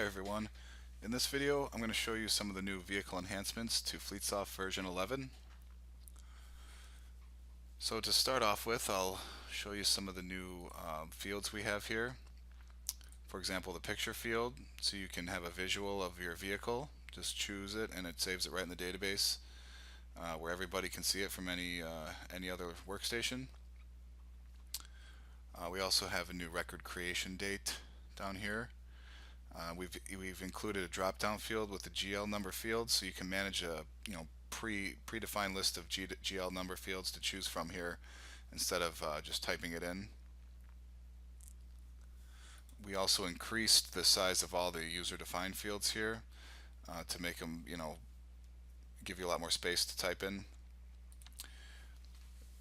Hi everyone. In this video I'm going to show you some of the new vehicle enhancements to Fleetsoft version 11. So to start off with, I'll show you some of the new fields we have here. For example, the picture field, so you can have a visual of your vehicle. Just choose it and it saves it right in the database where everybody can see it from any other workstation. We also have a new record creation date down here. We've included a drop-down field with the GL number field, so you can manage a predefined list of GL number fields to choose from here instead of just typing it in. We also increased the size of all the user-defined fields here to make them, give you a lot more space to type in.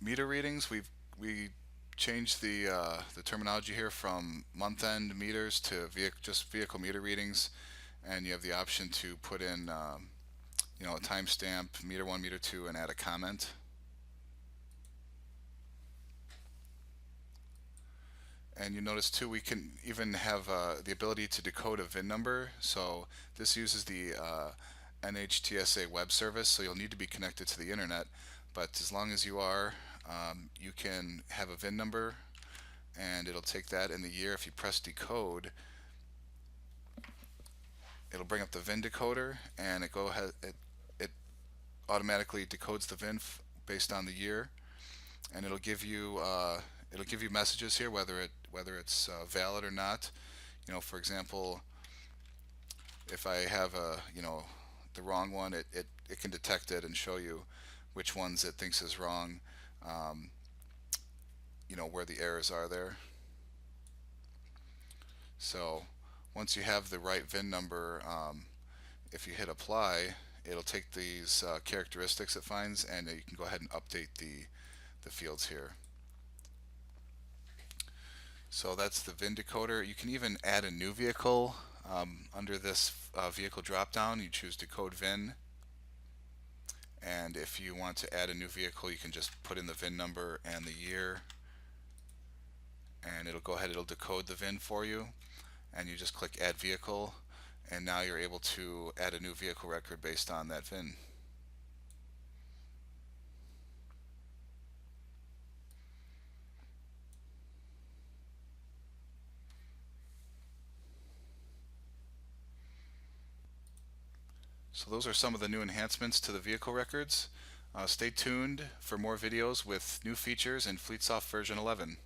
Meter readings, we changed the terminology here from month-end meters to just vehicle meter readings, and you have the option to put in a timestamp, meter 1, meter 2, and add a comment. And you notice too, we can even have the ability to decode a VIN number. So this uses the NHTSA web service, so you'll need to be connected to the internet, but as long as you are, you can have a VIN number and it'll take that in the year. If you press decode, it'll bring up the VIN decoder and it automatically decodes the VIN based on the year, and it'll give you messages here whether it's valid or not. For example, if I have the wrong one, it can detect it and show you which ones it thinks is wrong, where the errors are there. So once you have the right VIN number, if you hit apply, it'll take these characteristics it finds, and you can go ahead and update the fields here. So that's the VIN decoder. You can even add a new vehicle under this vehicle drop-down. You choose decode VIN, and if you want to add a new vehicle, you can just put in the VIN number and the year, and it'll decode the VIN for you, and you just click add vehicle, and now you're able to add a new vehicle record based on that VIN. So those are some of the new enhancements to the vehicle records. Stay tuned for more videos with new features in Fleetsoft version 11.